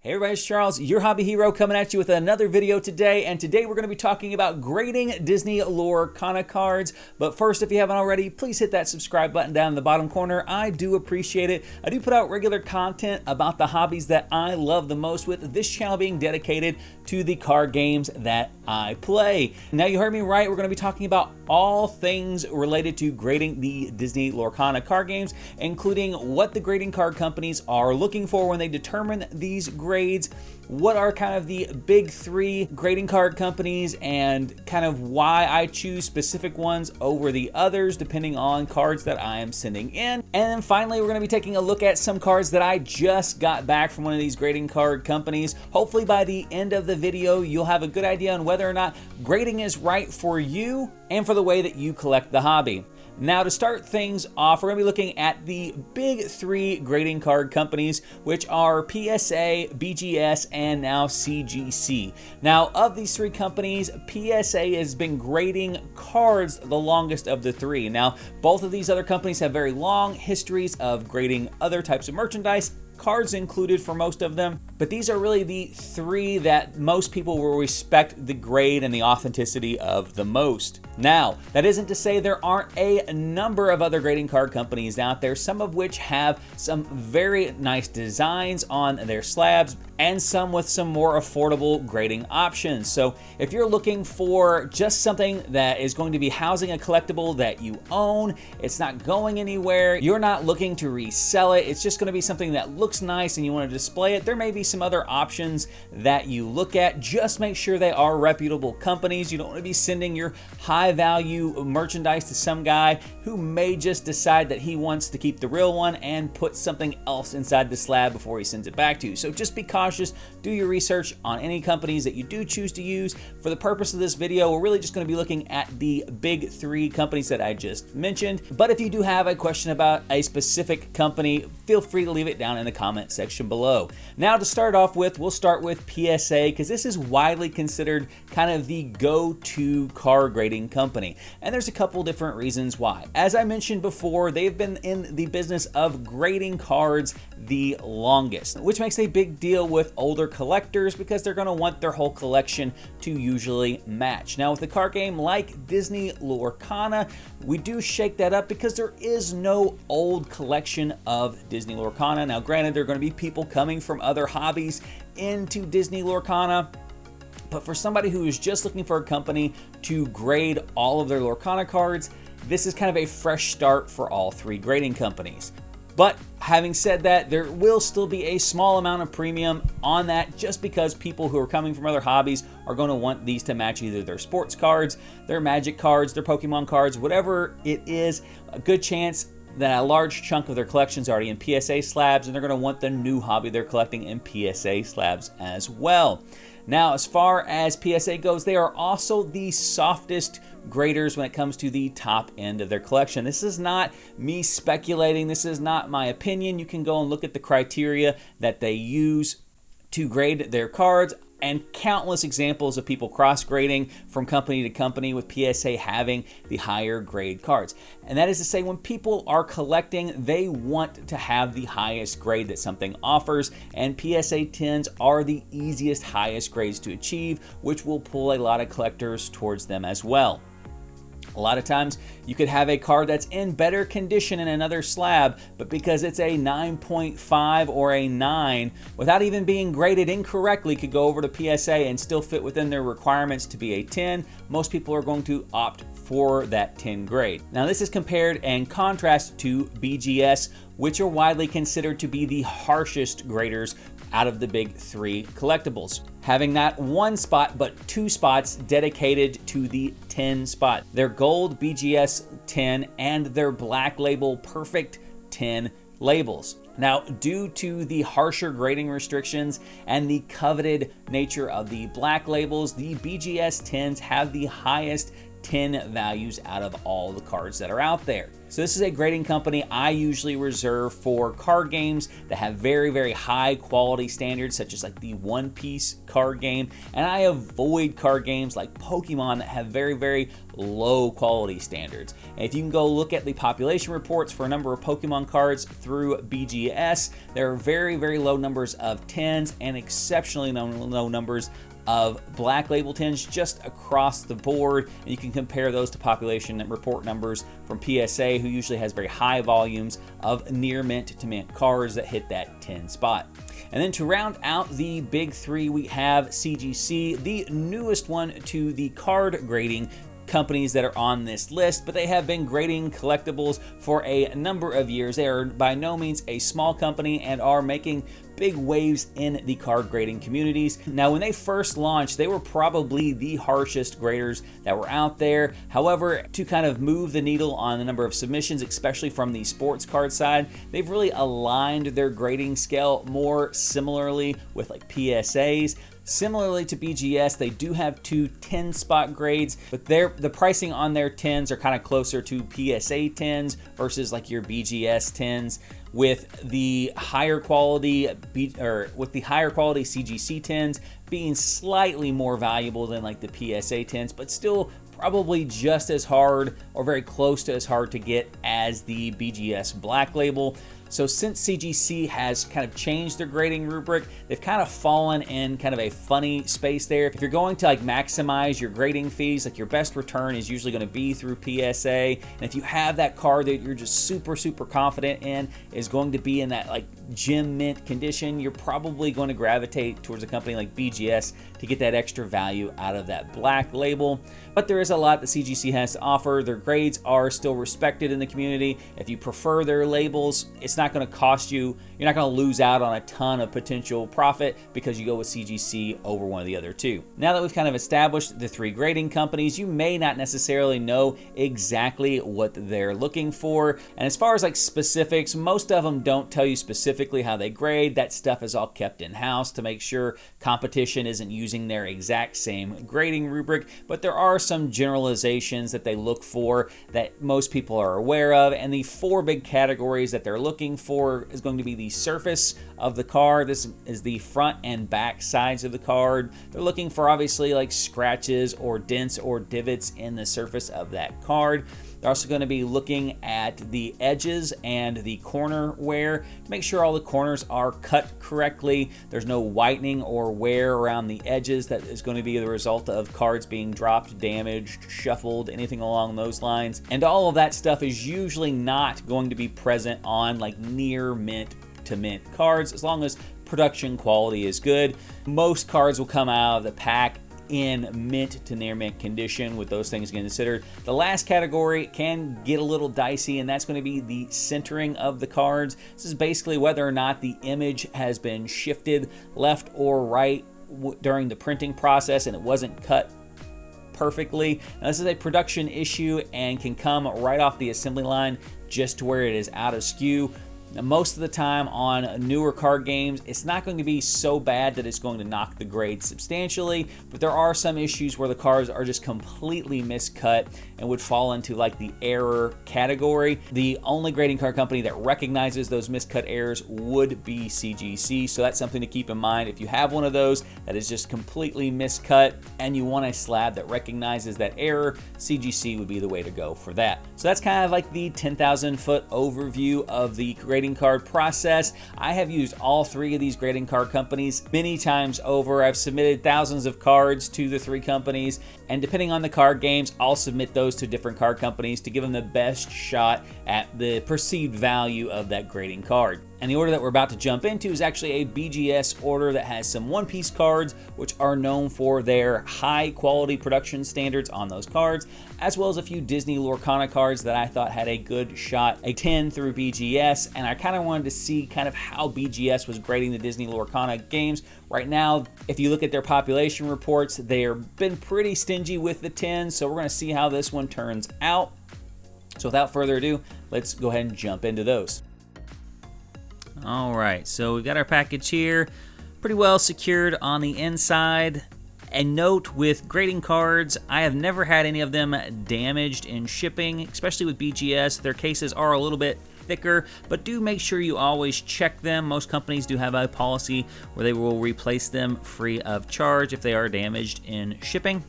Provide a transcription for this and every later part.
Hey everybody, it's Charles, your hobby hero, coming at you with another video today. And today we're going to be talking about grading Disney Lorcana cards. But first, if you haven't already, please hit that subscribe button down in the bottom corner. I do appreciate it. I do put out regular content about the hobbies that I love the most, with this channel being dedicated to the card games that I play. Now, you heard me right. We're going to be talking about all things related to grading the Disney Lorcana card games, including what the grading card companies are looking for when they determine these grades, what are kind of the big three grading card companies, and kind of why I choose specific ones over the others depending on cards that I am sending in. And then finally, we're going to be taking a look at some cards that I just got back from one of these grading card companies. Hopefully by the end of the video, you'll have a good idea on whether or not grading is right for you and for the way that you collect the hobby. Now, to start things off, we're going to be looking at the big three grading card companies, which are PSA, BGS, and now CGC. Now, of these three companies, PSA has been grading cards the longest of the three. Now, both of these other companies have very long histories of grading other types of merchandise, cards included for most of them, but these are really the three that most people will respect the grade and the authenticity of the most. Now, that isn't to say there aren't a number of other grading card companies out there, some of which have some very nice designs on their slabs and some with some more affordable grading options. So if you're looking for just something that is going to be housing a collectible that you own, it's not going anywhere, you're not looking to resell it, it's just going to be something that looks nice and you want to display it, there may be some other options that you look at. Just make sure they are reputable companies. You don't want to be sending your high value merchandise to some guy who may just decide that he wants to keep the real one and put something else inside the slab before he sends it back to you. So just be cautious, do your research on any companies that you do choose to use. For the purpose of this video, we're really just going to be looking at the big three companies that I just mentioned. But if you do have a question about a specific company, feel free to leave it down in the comment section below. Now, to start off with, we'll start with PSA, because this is widely considered kind of the go-to card grading company. And there's a couple different reasons why. As I mentioned before, they've been in the business of grading cards the longest, which makes a big deal with older collectors because they're going to want their whole collection to usually match. Now, with a card game like Disney Lorcana, we do shake that up because there is no old collection of Disney Lorcana. Now, granted, there are going to be people coming from other hobbies into Disney Lorcana, but for somebody who is just looking for a company to grade all of their Lorcana cards, this is kind of a fresh start for all three grading companies. But having said that, there will still be a small amount of premium on that, just because people who are coming from other hobbies are going to want these to match either their sports cards, their Magic cards, their Pokemon cards, whatever it is. A good chance that a large chunk of their collection is already in PSA slabs, and they're going to want the new hobby they're collecting in PSA slabs as well. Now, as far as PSA goes, they are also the softest graders when it comes to the top end of their collection. This is not me speculating. This is not my opinion. You can go and look at the criteria that they use to grade their cards, and countless examples of people cross-grading from company to company, with PSA having the higher grade cards. And that is to say, when people are collecting, they want to have the highest grade that something offers, and PSA 10s are the easiest, highest grades to achieve, which will pull a lot of collectors towards them as well. A lot of times you could have a card that's in better condition in another slab, but because it's a 9.5 or a 9, without even being graded incorrectly, could go over to PSA and still fit within their requirements to be a 10. Most people are going to opt for that 10 grade. Now, this is compared and contrast to BGS, which are widely considered to be the harshest graders out of the big three collectibles, having not one spot but two spots dedicated to the 10 spot. Their gold BGS 10 and their black label perfect 10 labels. Now, due to the harsher grading restrictions and the coveted nature of the black labels, the BGS 10s have the highest 10 values out of all the cards that are out there. So this is a grading company I usually reserve for card games that have very, very high quality standards, such as like the One Piece card game, and I avoid card games like Pokemon that have very, very low quality standards. And if you can go look at the population reports for a number of Pokemon cards through BGS, there are very, very low numbers of 10s and exceptionally low numbers of black label 10s just across the board, and you can compare those to population report numbers from PSA, who usually has very high volumes of near mint to mint cards that hit that 10 spot. And then to round out the big three, we have CGC, the newest one to the card grading companies that are on this list, but they have been grading collectibles for a number of years. They are by no means a small company and are making big waves in the card grading communities. Now, when they first launched, they were probably the harshest graders that were out there. However, to kind of move the needle on the number of submissions, especially from the sports card side, they've really aligned their grading scale more similarly with like PSAs. Similarly to BGS, they do have two 10-spot grades, but the pricing on their 10s are kind of closer to PSA 10s versus like your BGS 10s, with the higher quality CGC 10s being slightly more valuable than like the PSA 10s, but still probably just as hard or very close to as hard to get as the BGS Black Label. So since CGC has kind of changed their grading rubric, they've kind of fallen in kind of a funny space there. If you're going to like maximize your grading fees, like your best return is usually going to be through PSA. And if you have that card that you're just super, super confident in is going to be in that like gem mint condition, you're probably going to gravitate towards a company like BGS to get that extra value out of that Black Label. But there is a lot that CGC has to offer. Their grades are still respected in the community. If you prefer their labels, it's not going to cost you, you're not going to lose out on a ton of potential profit because you go with CGC over one of the other two. Now that we've kind of established the three grading companies, you may not necessarily know exactly what they're looking for. And as far as like specifics, most of them don't tell you specifically how they grade. That stuff is all kept in-house to make sure competition isn't using their exact same grading rubric, but there are some generalizations that they look for that most people are aware of. And the four big categories that they're looking for is going to be the surface of the card. This is the front and back sides of the card. They're looking for obviously like scratches or dents or divots in the surface of that card. They're also going to be looking at the edges and the corner wear to make sure all the corners are cut correctly. There's no whitening or wear around the edges that is going to be the result of cards being dropped, damaged, shuffled, anything along those lines. And all of that stuff is usually not going to be present on like near mint to mint cards as long as production quality is good. Most cards will come out of the pack in mint to near mint condition with those things considered. The last category can get a little dicey, and that's going to be the centering of the cards. This is basically whether or not the image has been shifted left or right during the printing process and it wasn't cut perfectly. Now, this is a production issue and can come right off the assembly line just to where it is out of skew. Now, most of the time on newer card games, it's not going to be so bad that it's going to knock the grade substantially, but there are some issues where the cards are just completely miscut and would fall into like the error category. The only grading card company that recognizes those miscut errors would be CGC, so that's something to keep in mind. If you have one of those that is just completely miscut and you want a slab that recognizes that error, CGC would be the way to go for that. So that's kind of like the 10,000 foot overview of the grading card process. I have used all three of these grading card companies many times over. I've submitted thousands of cards to the three companies, and depending on the card games, I'll submit those to different card companies to give them the best shot at the perceived value of that grading card. And the order that we're about to jump into is actually a BGS order that has some One Piece cards, which are known for their high quality production standards on those cards, as well as a few Disney Lorcana cards that I thought had a good shot, a 10 through BGS, and I kind of wanted to see kind of how BGS was grading the Disney Lorcana games. Right now, if you look at their population reports, they've been pretty stingy with the 10s, so we're going to see how this one turns out. So without further ado, let's go ahead and jump into those. All right, so we've got our package here, pretty well secured on the inside. A note with grading cards, I have never had any of them damaged in shipping, especially with BGS. Their cases are a little bit thicker, but do make sure you always check them. Most companies do have a policy where they will replace them free of charge if they are damaged in shipping.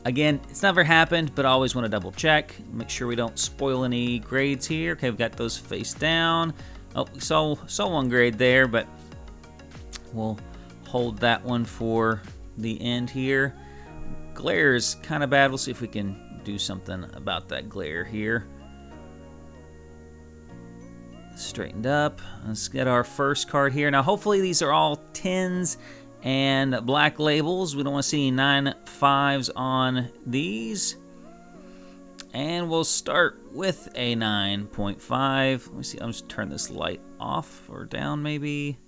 Again, it's never happened, but I always want to double check. Make sure we don't spoil any grades here. Okay, we've got those face down. Oh, we saw one grade there, but we'll hold that one for the end here. Glare is kind of bad. We'll see if we can do something about that glare here. Straightened up. Let's get our first card here. Now, hopefully these are all 10s and black labels. We don't want to see 9.5s on these. And we'll start with a 9.5. Let me see. I'll just turn this light off or down maybe.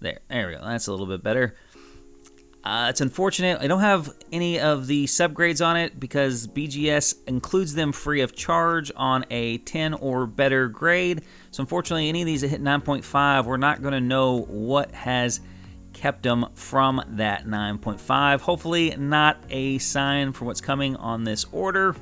There we go. That's a little bit better. It's unfortunate I don't have any of the subgrades on it because BGS includes them free of charge on a 10 or better grade. So unfortunately, any of these that hit 9.5, we're not going to know what has kept them from that 9.5. Hopefully not a sign for what's coming on this order,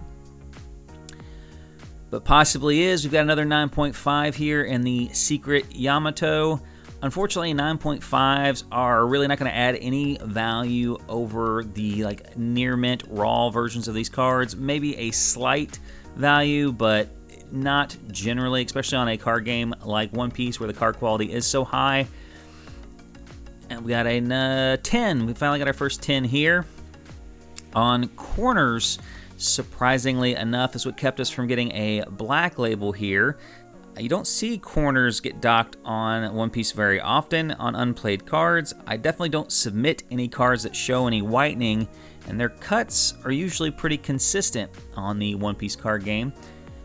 but possibly is. We've got another 9.5 here in the Secret Yamato. Unfortunately, 9.5s are really not going to add any value over the near mint raw versions of these cards. Maybe a slight value, but not generally, especially on a card game like One Piece where the card quality is so high. And we got a 10. We finally got our first 10 here. On corners, surprisingly enough, is what kept us from getting a black label here. You don't see corners get docked on One Piece very often on unplayed cards. I definitely don't submit any cards that show any whitening, and their cuts are usually pretty consistent on the One Piece card game.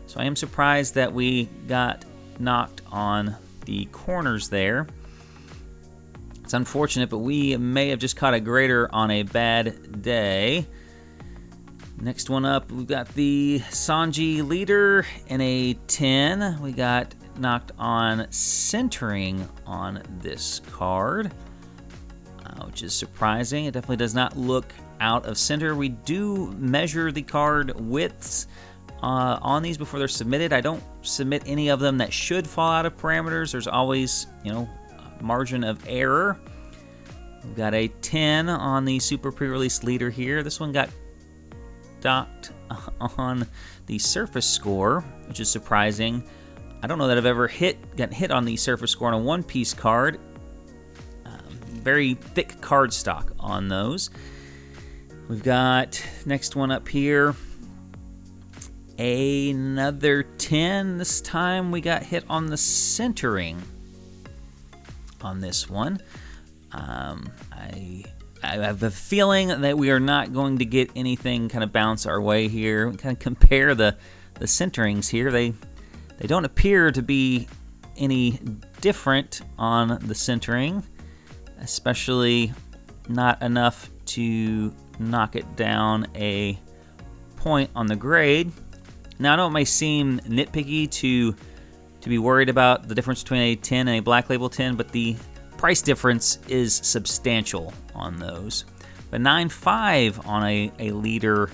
So I am surprised that we got knocked on the corners there. It's unfortunate, but we may have just caught a grader on a bad day. Next one up, we've got the Sanji leader in a 10. We got knocked on centering on this card, which is surprising. It definitely does not look out of center. We do measure the card widths on these before they're submitted. I don't submit any of them that should fall out of parameters. There's always, margin of error. We've got a 10 on the super pre-release leader here. This one got docked on the surface score, which is surprising. I don't know that I've ever gotten hit on the surface score on a One Piece card. Very thick card stock on those. We've got next one up here, another 10. This time we got hit on the centering on this one. I have a feeling that we are not going to get anything kind of bounce our way here. We kind of compare the centerings here. They don't appear to be any different on the centering, especially not enough to knock it down a point on the grade. Now, I know it may seem nitpicky to be worried about the difference between a 10 and a black label 10, but the price difference is substantial on those. But 9.5 on a leader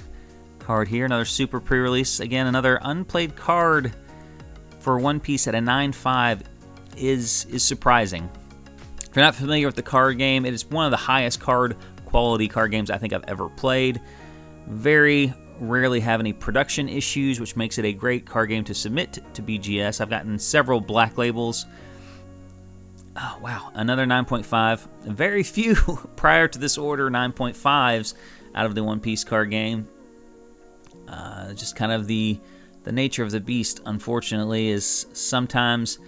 card here. Another super pre-release. Again, another unplayed card for One Piece at a 9.5 is surprising. If you're not familiar with the card game, it is one of the highest card quality card games I think I've ever played. Very rarely have any production issues, which makes it a great card game to submit to BGS. I've gotten several black labels. Oh, wow, another 9.5. Very few prior to this order 9.5s out of the One Piece card game. Just kind of the nature of the beast, unfortunately, is sometimes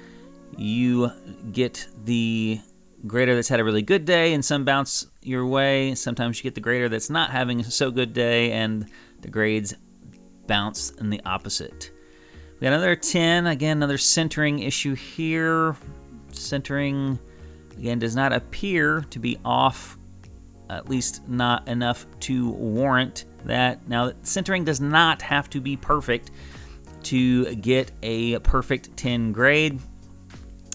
you get the grader that's had a really good day and some bounce your way. Sometimes you get the grader that's not having a so good day and the grades bounce in the opposite. We got another 10. Again, another centering issue here. Centering, again, does not appear to be off, at least not enough to warrant that. Now, centering does not have to be perfect to get a perfect 10 grade.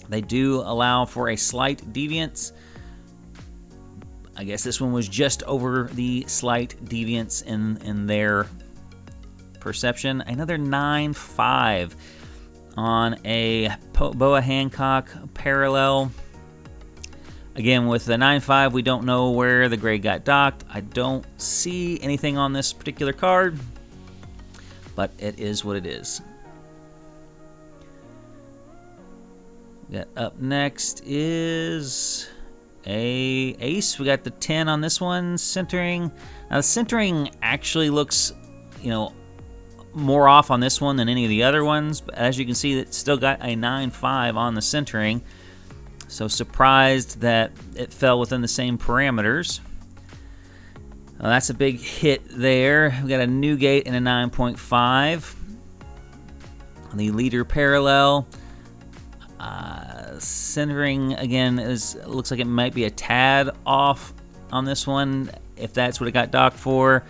They do allow for a slight deviance. I guess this one was just over the slight deviance in their perception. Another 9.5 on a Boa Hancock parallel. Again, with the 9.5, we don't know where the grade got docked. I don't see anything on this particular card, but it is what it is. Up next is a ace. We got the 10 on this one, centering. Now the centering actually looks, more off on this one than any of the other ones, but as you can see, it's still got a 9.5 on the centering. So surprised that it fell within the same parameters. That's a big hit there. We got a Newgate and a 9.5. The leader parallel. Centering again looks like it might be a tad off on this one, if that's what it got docked for.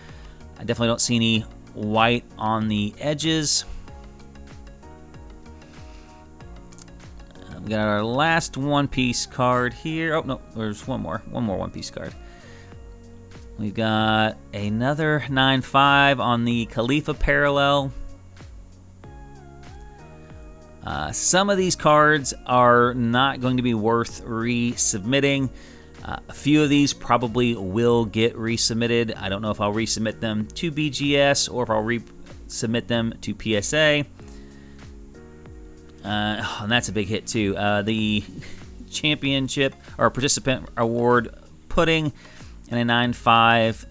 I definitely don't see any white on the edges. We got our last one-piece card here. Oh no, there's one more one-piece card. We've got another 9.5 on the Khalifa parallel. Some of these cards are not going to be worth resubmitting. A few of these probably will get resubmitted. I don't know if I'll resubmit them to BGS or if I'll resubmit them to PSA. And that's a big hit too. The championship or participant award pudding and a 9.5.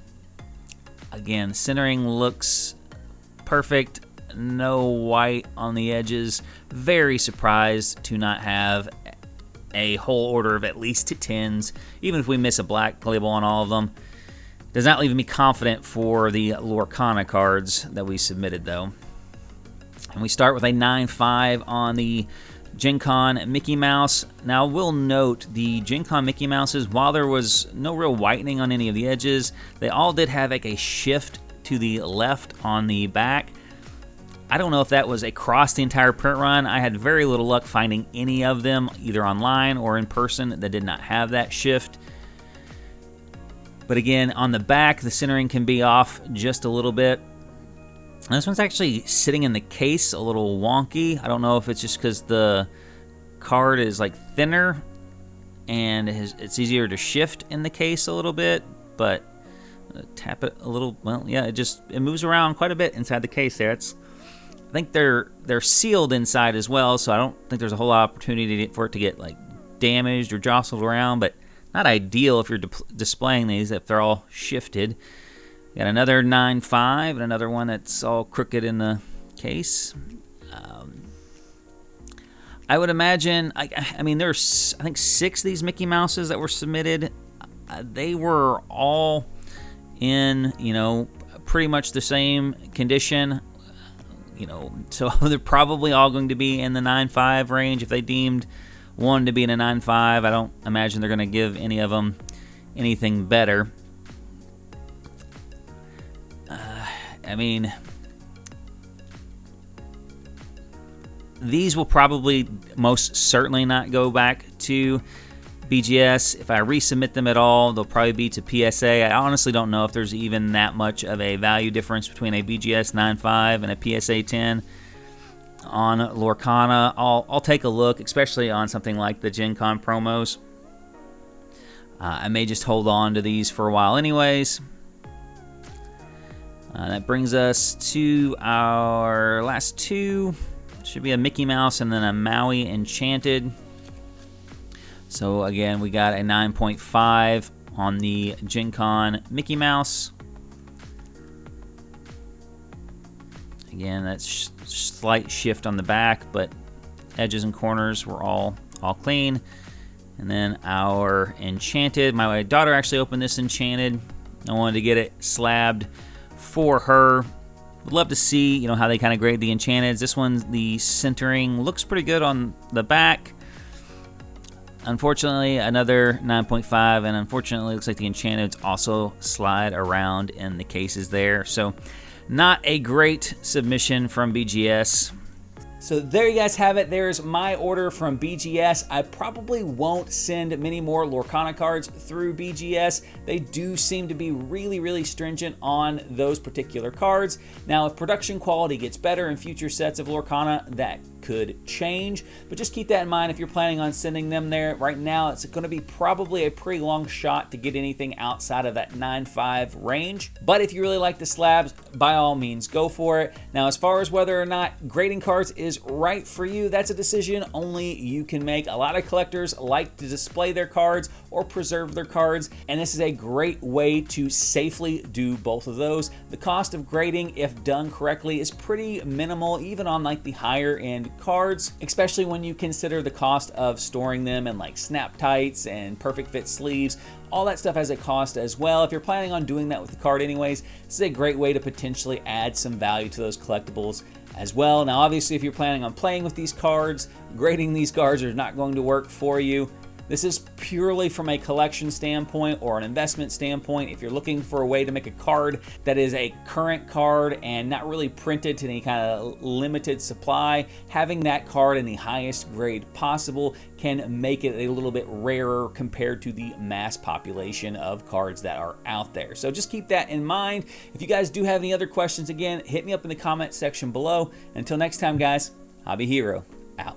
Again, centering looks perfect. No white on the edges. Very surprised to not have a whole order of at least 10s, even if we miss a black label on all of them. Does not leave me confident for the Lorcana cards that we submitted, though. And we start with a 9.5 on the Gen Con Mickey Mouse. Now, we'll note the Gen Con Mickey Mouses, while there was no real whitening on any of the edges, they all did have like a shift to the left on the back. I don't know if that was across the entire print run. I had very little luck finding any of them, either online or in person, that did not have that shift. But again, on the back, the centering can be off just a little bit. And this one's actually sitting in the case a little wonky. I don't know if it's just because the card is like thinner and it's easier to shift in the case a little bit, but tap it a little, well, yeah, it moves around quite a bit inside the case there. I think they're sealed inside as well, so I don't think there's a whole lot of opportunity for it to get like damaged or jostled around, but not ideal if you're displaying these if they're all shifted. Got another 9.5 and another one that's all crooked in the case. I would imagine, I mean, there's I think 6 of these Mickey Mouses that were submitted. They were all in, pretty much the same condition. So they're probably all going to be in the 9.5 range. If they deemed one to be in a 9.5, I don't imagine they're going to give any of them anything better. I mean, these will probably most certainly not go back to BGS. If I resubmit them at all, they'll probably be to PSA. I honestly don't know if there's even that much of a value difference between a BGS 9.5 and a PSA 10 on Lorcana. I'll take a look, especially on something like the Gen Con promos. I may just hold on to these for a while anyways. That brings us to our last two. Should be a Mickey Mouse and then a Maui Enchanted. So again, we got a 9.5 on the Gen Con Mickey Mouse. Again, that's slight shift on the back, but edges and corners were all clean. And then our Enchanted. My daughter actually opened this Enchanted. I wanted to get it slabbed for her. Would love to see, how they kind of grade the Enchanteds. This one, the centering looks pretty good on the back. Unfortunately, another 9.5, and unfortunately, it looks like the Enchanteds also slide around in the cases there. So, not a great submission from BGS. So there you guys have it. There's my order from BGS. I probably won't send many more Lorcana cards through BGS. They do seem to be really stringent on those particular cards. Now, if production quality gets better in future sets of Lorcana, that could change, but just keep that in mind if you're planning on sending them there. Right now, it's going to be probably a pretty long shot to get anything outside of that 9.5 range. But if you really like the slabs, by all means, go for it. Now, as far as whether or not grading cards is right for you, that's a decision only you can make. A lot of collectors like to display their cards or preserve their cards, and this is a great way to safely do both of those. The cost of grading, if done correctly, is pretty minimal, even on like the higher end cards, especially when you consider the cost of storing them in like snap tights and perfect fit sleeves. All that stuff has a cost as well. If you're planning on doing that with the card anyways, this is a great way to potentially add some value to those collectibles as well. Now, obviously, if you're planning on playing with these cards, grading these cards are not going to work for you. This is purely from a collection standpoint or an investment standpoint. If you're looking for a way to make a card that is a current card and not really printed to any kind of limited supply, having that card in the highest grade possible can make it a little bit rarer compared to the mass population of cards that are out there. So just keep that in mind. If you guys do have any other questions, again, hit me up in the comment section below. Until next time, guys, Hobby Hero out.